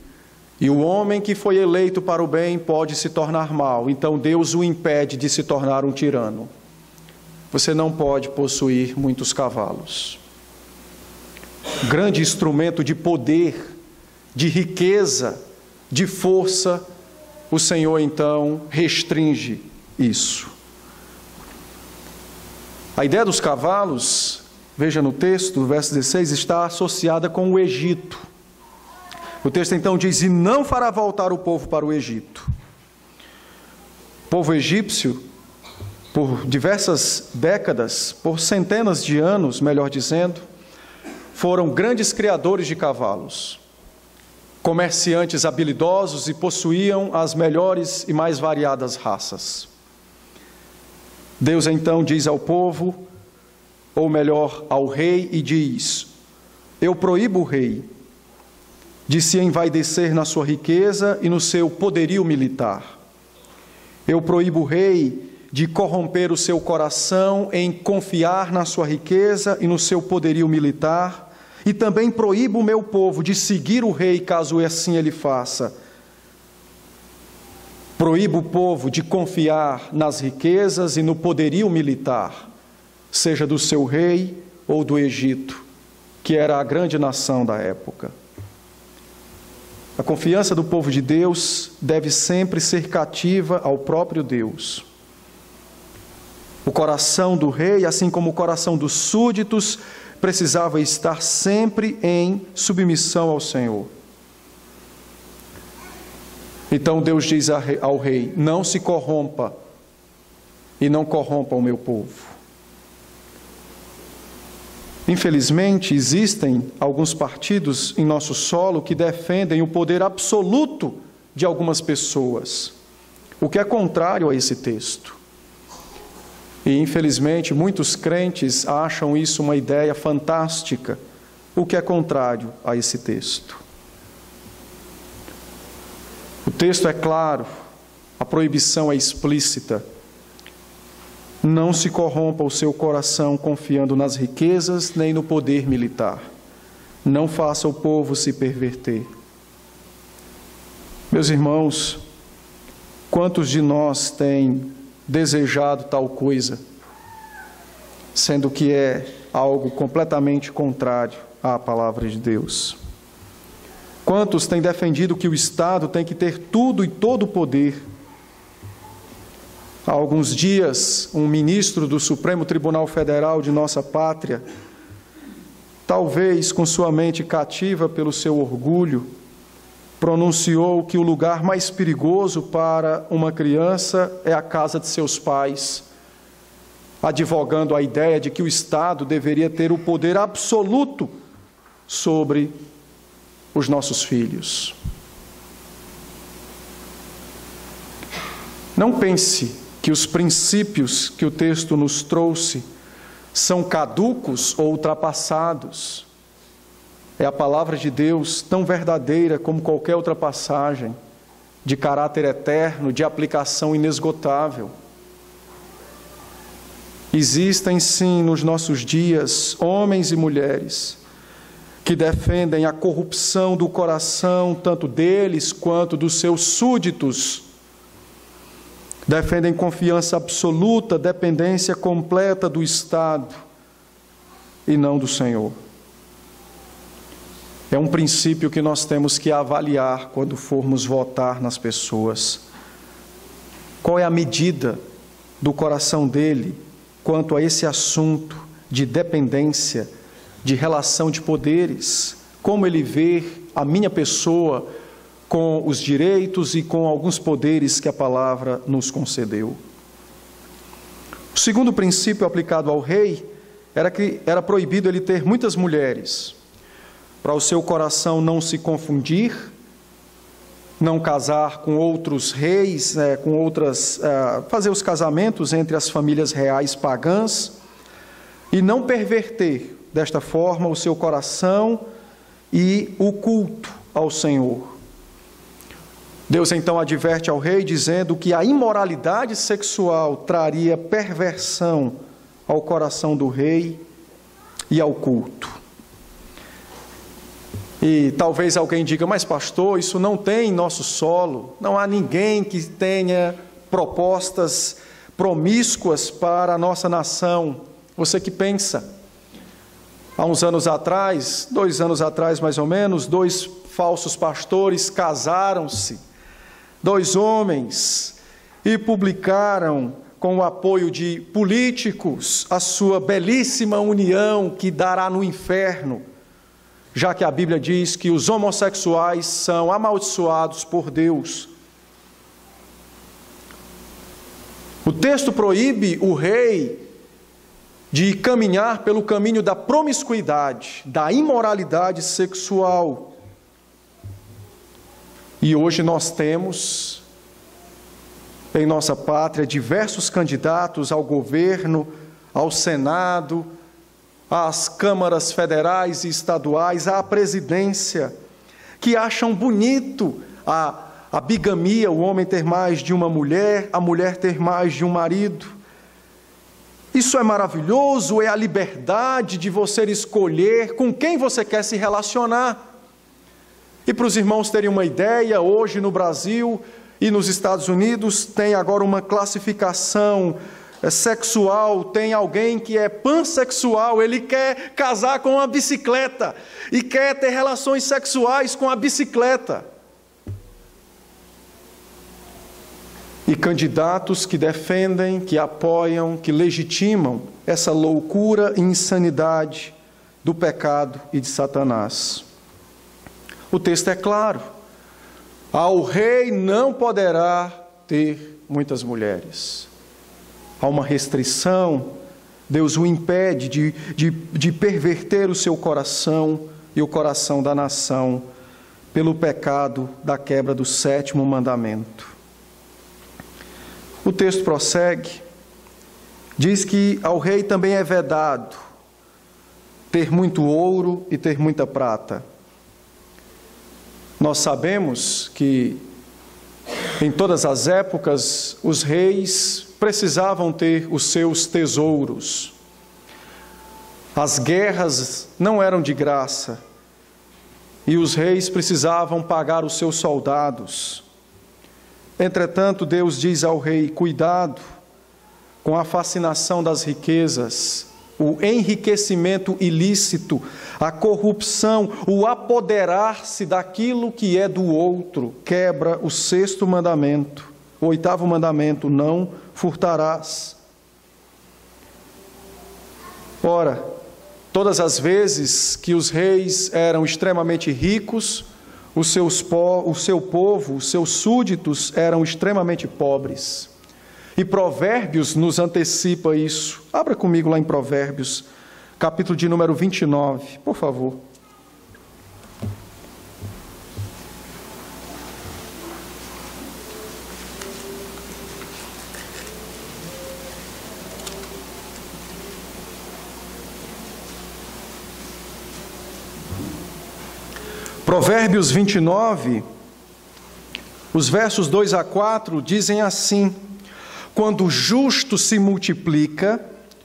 S1: e o homem que foi eleito para o bem pode se tornar mal, então Deus o impede de se tornar um tirano. Você não pode possuir muitos cavalos. Grande instrumento de poder, de riqueza, de força, o Senhor então restringe isso. A ideia dos cavalos, veja no texto, verso 16, está associada com o Egito. O texto então diz, e não fará voltar o povo para o Egito. O povo egípcio, por diversas décadas, por centenas de anos, melhor dizendo, foram grandes criadores de cavalos. Comerciantes habilidosos e possuíam as melhores e mais variadas raças. Deus então diz ao povo, ou melhor, ao rei, e diz, eu proíbo o rei de se envaidecer na sua riqueza e no seu poderio militar. Eu proíbo o rei de corromper o seu coração em confiar na sua riqueza e no seu poderio militar, e também proíbo o meu povo de seguir o rei, caso assim ele faça. Proíbo o povo de confiar nas riquezas e no poderio militar, seja do seu rei ou do Egito, que era a grande nação da época. A confiança do povo de Deus deve sempre ser cativa ao próprio Deus. O coração do rei, assim como o coração dos súditos, precisava estar sempre em submissão ao Senhor. Então Deus diz ao rei: não se corrompa e não corrompa o meu povo. Infelizmente, existem alguns partidos em nosso solo que defendem o poder absoluto de algumas pessoas, o que é contrário a esse texto. E, infelizmente, muitos crentes acham isso uma ideia fantástica, o que é contrário a esse texto. O texto é claro, a proibição é explícita. Não se corrompa o seu coração confiando nas riquezas nem no poder militar. Não faça o povo se perverter. Meus irmãos, quantos de nós têm desejado tal coisa, sendo que é algo completamente contrário à palavra de Deus? Quantos têm defendido que o Estado tem que ter tudo e todo o poder? Há alguns dias, um ministro do Supremo Tribunal Federal de nossa pátria, talvez com sua mente cativa pelo seu orgulho, pronunciou que o lugar mais perigoso para uma criança é a casa de seus pais, advogando a ideia de que o Estado deveria ter o poder absoluto sobre os nossos filhos. Não pense que os princípios que o texto nos trouxe são caducos ou ultrapassados. É a palavra de Deus tão verdadeira como qualquer outra passagem, de caráter eterno, de aplicação inesgotável. Existem sim nos nossos dias homens e mulheres que defendem a corrupção do coração, tanto deles quanto dos seus súditos. Defendem confiança absoluta, dependência completa do Estado e não do Senhor. É um princípio que nós temos que avaliar quando formos votar nas pessoas. Qual é a medida do coração dele quanto a esse assunto de dependência, de relação de poderes? Como ele vê a minha pessoa com os direitos e com alguns poderes que a palavra nos concedeu? O segundo princípio aplicado ao rei era que era proibido ele ter muitas mulheres, para o seu coração não se confundir, não casar com outros reis, fazer os casamentos entre as famílias reais pagãs, e não perverter desta forma o seu coração e o culto ao Senhor. Deus então adverte ao rei dizendo que a imoralidade sexual traria perversão ao coração do rei e ao culto. E talvez alguém diga: mas pastor, isso não tem em nosso solo, não há ninguém que tenha propostas promíscuas para a nossa nação. Você que pensa? Há uns anos atrás, 2 anos atrás mais ou menos, 2 falsos pastores casaram-se, 2 homens, e publicaram, com o apoio de políticos, a sua belíssima união que dará no inferno, já que a Bíblia diz que os homossexuais são amaldiçoados por Deus. O texto proíbe o rei de caminhar pelo caminho da promiscuidade, da imoralidade sexual. E hoje nós temos em nossa pátria diversos candidatos ao governo, ao Senado, às câmaras federais e estaduais, à presidência, que acham bonito a a bigamia, o homem ter mais de uma mulher, a mulher ter mais de um marido. Isso é maravilhoso, é a liberdade de você escolher com quem você quer se relacionar. E para os irmãos terem uma ideia, hoje no Brasil e nos Estados Unidos tem agora uma classificação sexual, tem alguém que é pansexual, ele quer casar com uma bicicleta e quer ter relações sexuais com a bicicleta. E candidatos que defendem, que apoiam, que legitimam essa loucura e insanidade do pecado e de Satanás. O texto é claro: ao rei não poderá ter muitas mulheres. Há uma restrição, Deus o impede de perverter o seu coração e o coração da nação pelo pecado da quebra do 7º mandamento. O texto prossegue, diz que ao rei também é vedado ter muito ouro e ter muita prata. Nós sabemos que em todas as épocas os reis precisavam ter os seus tesouros. As guerras não eram de graça e os reis precisavam pagar os seus soldados. Entretanto, Deus diz ao rei: cuidado com a fascinação das riquezas, o enriquecimento ilícito, a corrupção, o apoderar-se daquilo que é do outro, quebra o 6º mandamento, o 8º mandamento: não furtarás. Ora, todas as vezes que os reis eram extremamente ricos, o seu povo, os seus súditos eram extremamente pobres. E Provérbios nos antecipa isso. Abra comigo lá em Provérbios, capítulo de número 29, por favor. Provérbios 29, os versos 2 a 4 dizem assim: quando o justo se multiplica,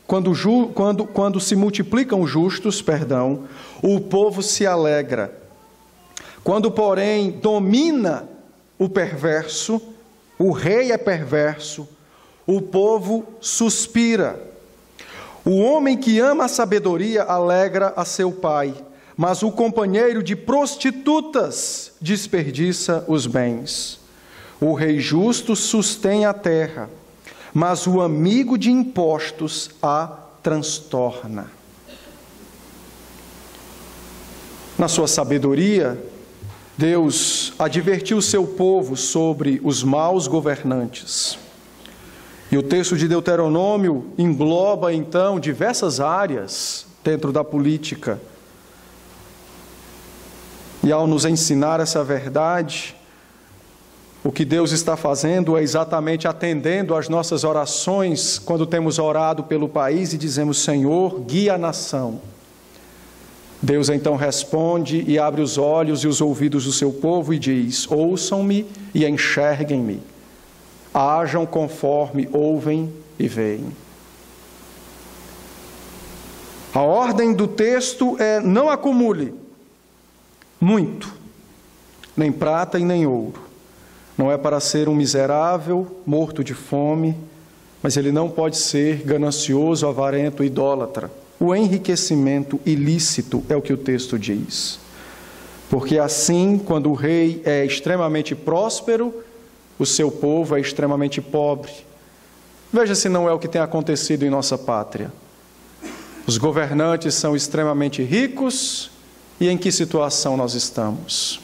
S1: quando se multiplicam os justos, o povo se alegra. Quando, porém, domina o perverso, o rei é perverso, o povo suspira. O homem que ama a sabedoria alegra a seu pai, mas o companheiro de prostitutas desperdiça os bens. O rei justo sustém a terra, mas o amigo de impostos a transtorna. Na sua sabedoria, Deus advertiu o seu povo sobre os maus governantes. E o texto de Deuteronômio engloba, então, diversas áreas dentro da política. E ao nos ensinar essa verdade, o que Deus está fazendo é exatamente atendendo às nossas orações quando temos orado pelo país e dizemos: Senhor, guia a nação. Deus então responde e abre os olhos e os ouvidos do seu povo e diz: ouçam-me e enxerguem-me. Hajam conforme ouvem e veem. A ordem do texto é: não acumule muito, nem prata e nem ouro. Não é para ser um miserável, morto de fome, mas ele não pode ser ganancioso, avarento, idólatra. O enriquecimento ilícito é o que o texto diz. Porque assim, quando o rei é extremamente próspero, o seu povo é extremamente pobre. Veja se não é o que tem acontecido em nossa pátria. Os governantes são extremamente ricos, e em que situação nós estamos?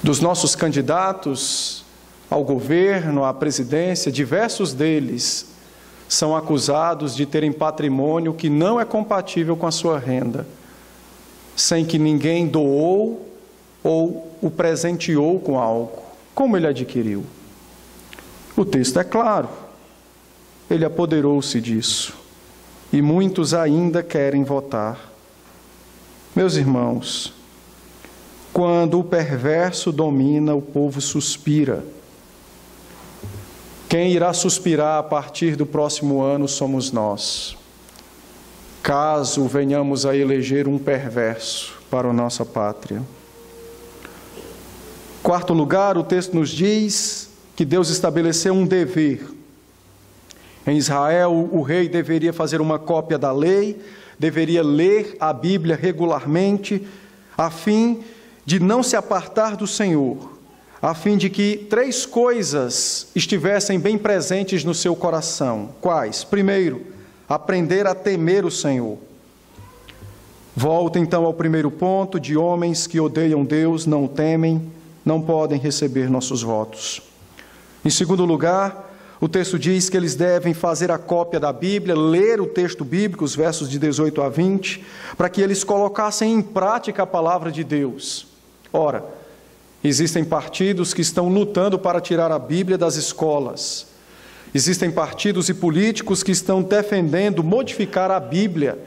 S1: Dos nossos candidatos ao governo, à presidência, diversos deles são acusados de terem patrimônio que não é compatível com a sua renda, sem que ninguém doou ou o presenteou com algo. Como ele adquiriu? O texto é claro. Ele apoderou-se disso. E muitos ainda querem votar. Meus irmãos, Quando o perverso domina, o povo suspira. Quem irá suspirar a partir do próximo ano somos nós, caso venhamos a eleger um perverso para a nossa pátria. Quarto lugar, o texto nos diz que Deus estabeleceu um dever. Em Israel, o rei deveria fazer uma cópia da lei, deveria ler a Bíblia regularmente, a fim de não se apartar do Senhor, a fim de que 3 coisas estivessem bem presentes no seu coração. Quais? Primeiro, aprender a temer o Senhor. Volta então ao primeiro ponto, de homens que odeiam Deus, não o temem, não podem receber nossos votos. Em segundo lugar, o texto diz que eles devem fazer a cópia da Bíblia, ler o texto bíblico, os versos de 18 a 20, para que eles colocassem em prática a palavra de Deus. Ora, existem partidos que estão lutando para tirar a Bíblia das escolas. Existem partidos e políticos que estão defendendo modificar a Bíblia,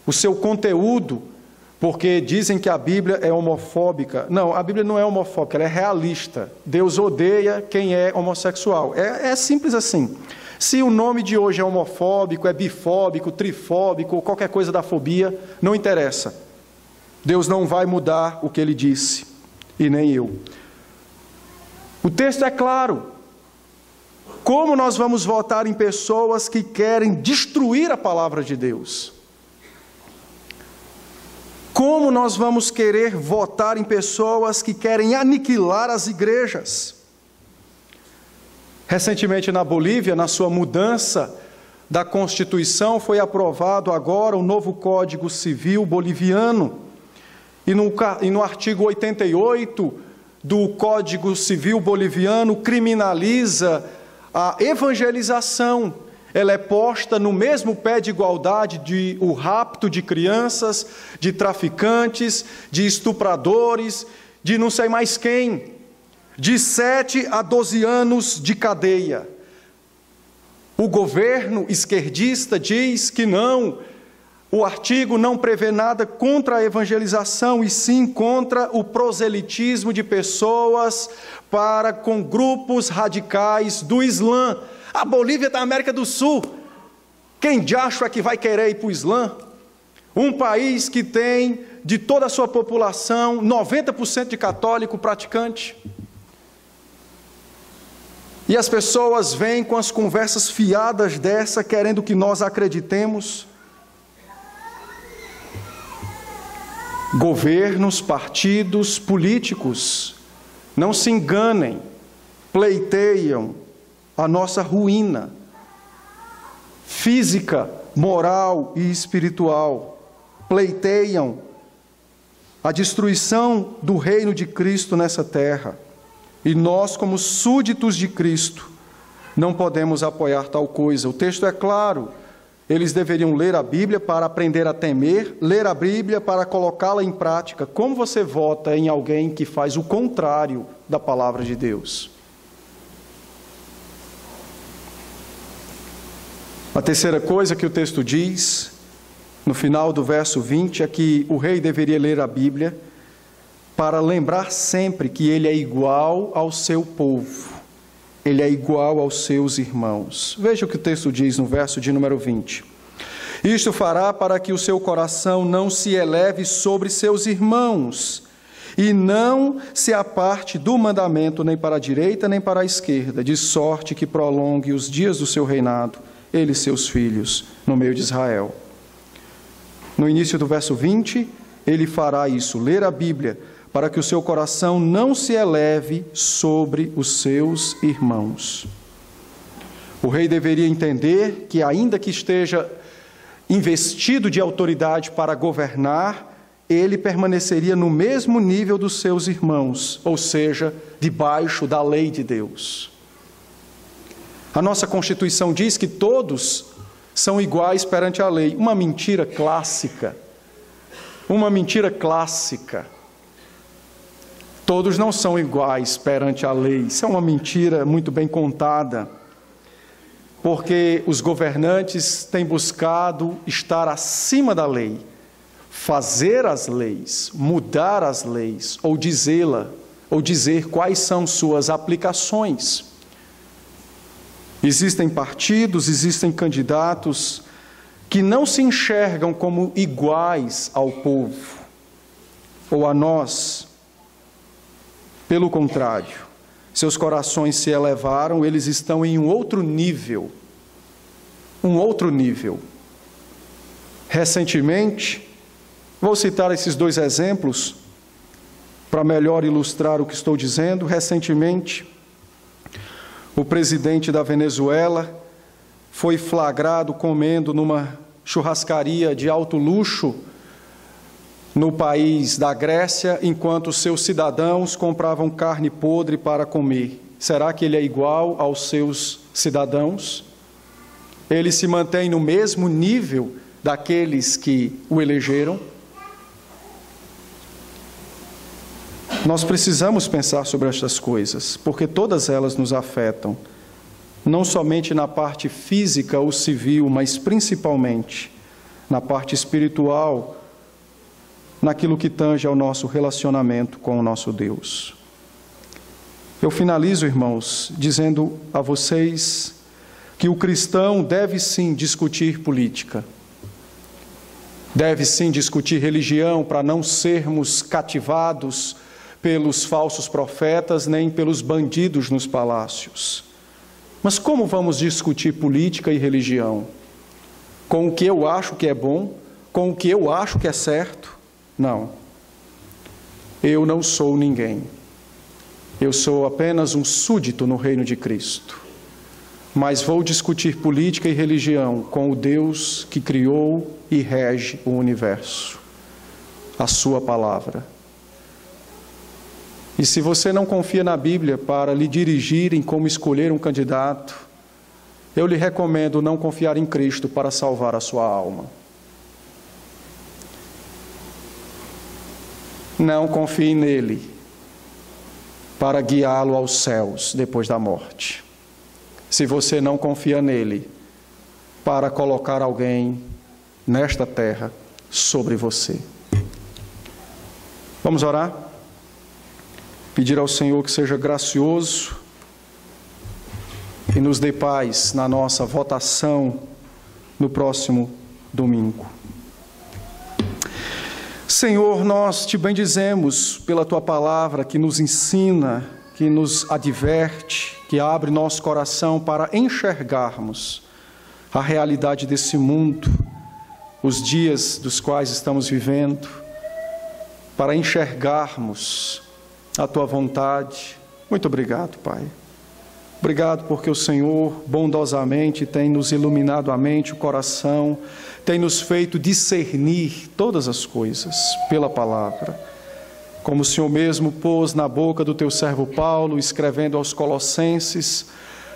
S1: o seu conteúdo, porque dizem que a Bíblia é homofóbica. Não, a Bíblia não é homofóbica, ela é realista. Deus odeia quem é homossexual. É simples assim. Se o nome de hoje é homofóbico, é bifóbico, trifóbico, ou qualquer coisa da fobia, não interessa. Deus não vai mudar o que Ele disse, e nem eu. O texto é claro. Como nós vamos votar em pessoas que querem destruir a palavra de Deus? Como nós vamos querer votar em pessoas que querem aniquilar as igrejas? Recentemente na Bolívia, na sua mudança da Constituição, foi aprovado agora o novo Código Civil boliviano. E no artigo 88 do Código Civil boliviano criminaliza a evangelização. Ela é posta no mesmo pé de igualdade de o rapto de crianças, de traficantes, de estupradores, de não sei mais quem, de 7 a 12 anos de cadeia. O governo esquerdista diz que não, o artigo não prevê nada contra a evangelização, e sim contra o proselitismo de pessoas com grupos radicais do Islã. A Bolívia da América do Sul, quem de acha é que vai querer ir para o Islã? Um país que tem, de toda a sua população, 90% de católico praticante. E as pessoas vêm com as conversas fiadas dessa, querendo que nós acreditemos. Governos, partidos, políticos, não se enganem, pleiteiam a nossa ruína física, moral e espiritual, pleiteiam a destruição do reino de Cristo nessa terra. E nós, como súditos de Cristo, não podemos apoiar tal coisa. O texto é claro. Eles deveriam ler a Bíblia para aprender a temer, ler a Bíblia para colocá-la em prática. Como você vota em alguém que faz o contrário da palavra de Deus? A terceira coisa que o texto diz, no final do verso 20, é que o rei deveria ler a Bíblia para lembrar sempre que ele é igual ao seu povo, ele é igual aos seus irmãos. Veja o que o texto diz no verso de número 20. Isto fará para que o seu coração não se eleve sobre seus irmãos, e não se aparte do mandamento nem para a direita nem para a esquerda, de sorte que prolongue os dias do seu reinado, ele e seus filhos, no meio de Israel. No início do verso 20, ele fará isso, ler a Bíblia, para que o seu coração não se eleve sobre os seus irmãos. O rei deveria entender que, ainda que esteja investido de autoridade para governar, ele permaneceria no mesmo nível dos seus irmãos, ou seja, debaixo da lei de Deus. A nossa Constituição diz que todos são iguais perante a lei. Uma mentira clássica. Uma mentira clássica. Todos não são iguais perante a lei. Isso é uma mentira muito bem contada, porque os governantes têm buscado estar acima da lei, fazer as leis, mudar as leis, ou dizer quais são suas aplicações. Existem partidos, existem candidatos que não se enxergam como iguais ao povo ou a nós. Pelo contrário, seus corações se elevaram, eles estão em um outro nível. Recentemente, vou citar esses dois exemplos para melhor ilustrar o que estou dizendo. Recentemente, o presidente da Venezuela foi flagrado comendo numa churrascaria de alto luxo no país da Grécia, enquanto seus cidadãos compravam carne podre para comer. Será que ele é igual aos seus cidadãos? Ele se mantém no mesmo nível daqueles que o elegeram? Nós precisamos pensar sobre estas coisas, porque todas elas nos afetam, não somente na parte física ou civil, mas principalmente na parte espiritual, naquilo que tange ao nosso relacionamento com o nosso Deus. Eu finalizo, irmãos, dizendo a vocês que o cristão deve sim discutir política, deve sim discutir religião, para não sermos cativados pelos falsos profetas, nem pelos bandidos nos palácios. Mas como vamos discutir política e religião? Com o que eu acho que é bom? Com o que eu acho que é certo? Não. Eu não sou ninguém. Eu sou apenas um súdito no reino de Cristo. Mas vou discutir política e religião com o Deus que criou e rege o universo, a sua palavra. E se você não confia na Bíblia para lhe dirigir em como escolher um candidato, eu lhe recomendo não confiar em Cristo para salvar a sua alma. Não confie nele para guiá-lo aos céus depois da morte. Se você não confia nele para colocar alguém nesta terra sobre você. Vamos orar? Pedir ao Senhor que seja gracioso e nos dê paz na nossa votação no próximo domingo. Senhor, nós te bendizemos pela tua palavra que nos ensina, que nos adverte, que abre nosso coração para enxergarmos a realidade desse mundo, os dias dos quais estamos vivendo, para enxergarmos a tua vontade. Muito obrigado, Pai. Obrigado porque o Senhor bondosamente tem nos iluminado a mente, o coração, tem nos feito discernir todas as coisas pela palavra. Como o Senhor mesmo pôs na boca do teu servo Paulo, escrevendo aos Colossenses,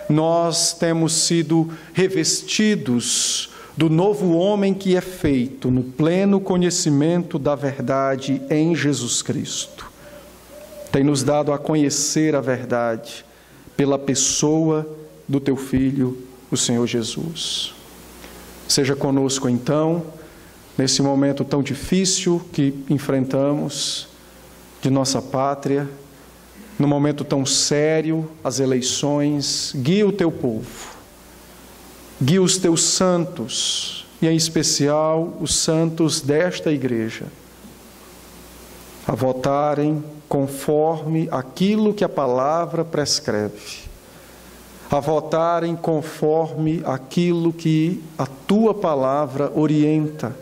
S1: nós temos sido revestidos do novo homem que é feito no pleno conhecimento da verdade em Jesus Cristo. Tem nos dado a conhecer a verdade pela pessoa do teu Filho, o Senhor Jesus. Seja conosco então, nesse momento tão difícil que enfrentamos de nossa pátria, no momento tão sério, as eleições. Guia o teu povo, guia os teus santos, e em especial os santos desta igreja, a votarem conforme aquilo que a palavra prescreve, a votarem conforme aquilo que a tua palavra orienta,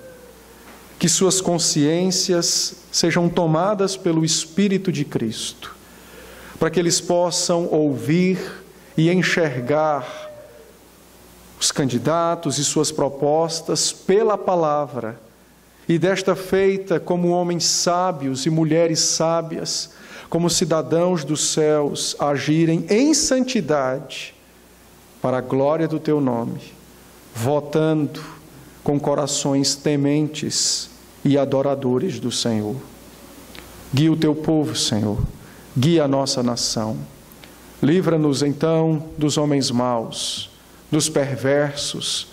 S1: que suas consciências sejam tomadas pelo Espírito de Cristo, para que eles possam ouvir e enxergar os candidatos e suas propostas pela palavra, e desta feita, como homens sábios e mulheres sábias, como cidadãos dos céus, agirem em santidade para a glória do teu nome, votando com corações tementes e adoradores do Senhor. Guia o teu povo, Senhor, guia a nossa nação. Livra-nos então dos homens maus, dos perversos,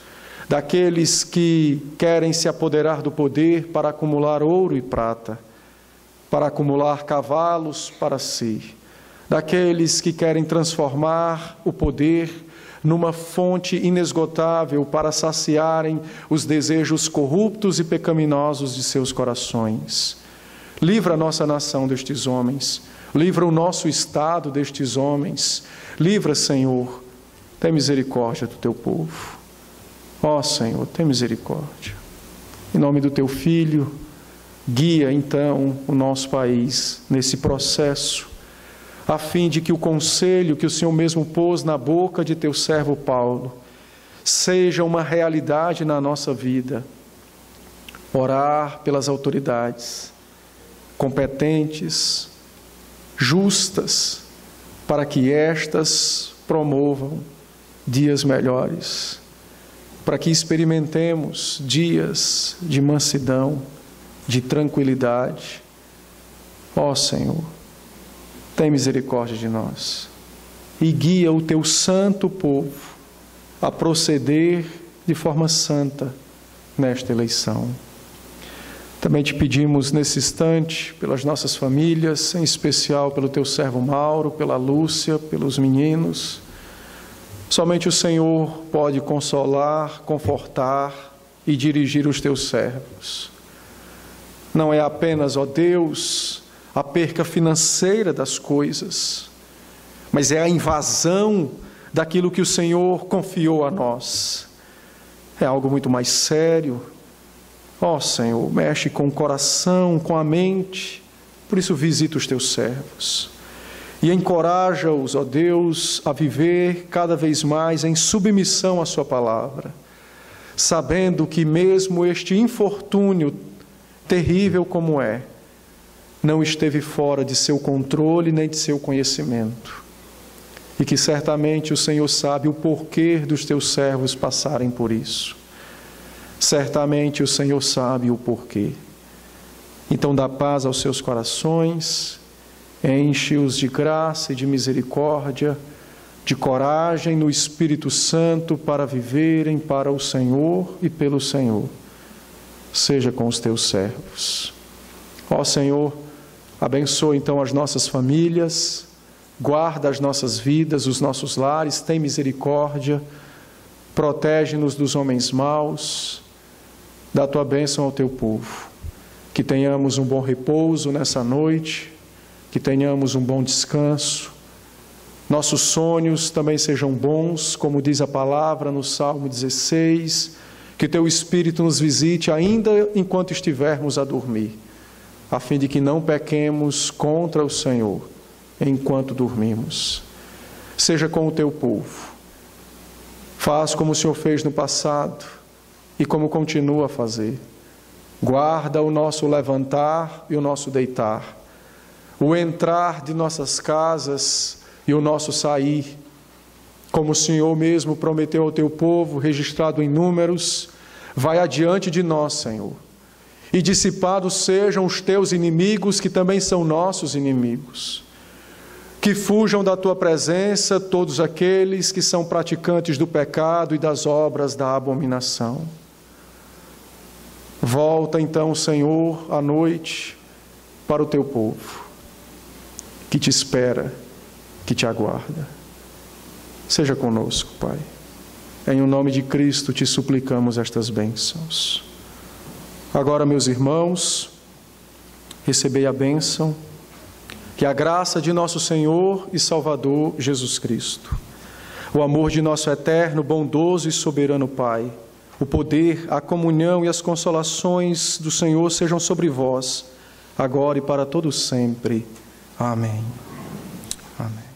S1: daqueles que querem se apoderar do poder para acumular ouro e prata, para acumular cavalos para si, daqueles que querem transformar o poder numa fonte inesgotável para saciarem os desejos corruptos e pecaminosos de seus corações. Livra a nossa nação destes homens, livra o nosso estado destes homens, livra, Senhor, tem misericórdia do teu povo. Ó Senhor, tem misericórdia. Em nome do teu Filho, guia então o nosso país nesse processo, a fim de que o conselho que o Senhor mesmo pôs na boca de teu servo Paulo seja uma realidade na nossa vida. Orar pelas autoridades competentes, justas, para que estas promovam dias melhores, para que experimentemos dias de mansidão, de tranquilidade. Ó Senhor, tem misericórdia de nós e guia o teu santo povo a proceder de forma santa nesta eleição. Também te pedimos nesse instante pelas nossas famílias, em especial pelo teu servo Mauro, pela Lúcia, pelos meninos. Somente o Senhor pode consolar, confortar e dirigir os teus servos. Não é apenas, ó Deus, a perca financeira das coisas, mas é a invasão daquilo que o Senhor confiou a nós. É algo muito mais sério. Ó Senhor, mexe com o coração, com a mente, por isso visita os teus servos e encoraja-os, ó Deus, a viver cada vez mais em submissão à sua palavra, sabendo que mesmo este infortúnio, terrível como é, não esteve fora de seu controle nem de seu conhecimento, e que certamente o Senhor sabe o porquê dos teus servos passarem por isso. Certamente o Senhor sabe o porquê. Então dá paz aos seus corações, enche-os de graça e de misericórdia, de coragem no Espírito Santo para viverem para o Senhor e pelo Senhor. Seja com os teus servos. Ó Senhor, abençoa então as nossas famílias, guarda as nossas vidas, os nossos lares, tem misericórdia, protege-nos dos homens maus, dá a tua bênção ao teu povo, que tenhamos um bom repouso nessa noite, que tenhamos um bom descanso, nossos sonhos também sejam bons, como diz a palavra no Salmo 16, que teu Espírito nos visite ainda enquanto estivermos a dormir, a fim de que não pequemos contra o Senhor enquanto dormimos. Seja com o teu povo, faz como o Senhor fez no passado e como continua a fazer. Guarda o nosso levantar e o nosso deitar, o entrar de nossas casas e o nosso sair, como o Senhor mesmo prometeu ao teu povo, registrado em Números. Vai adiante de nós, Senhor, e dissipados sejam os teus inimigos, que também são nossos inimigos. Que fujam da tua presença todos aqueles que são praticantes do pecado e das obras da abominação. Volta então, Senhor, à noite para o teu povo, que te espera, que te aguarda. Seja conosco, Pai. Em o nome de Cristo te suplicamos estas bênçãos. Agora, meus irmãos, recebei a bênção, que a graça de nosso Senhor e Salvador Jesus Cristo, o amor de nosso eterno, bondoso e soberano Pai, o poder, a comunhão e as consolações do Senhor sejam sobre vós, agora e para todo sempre. Amém. Amém.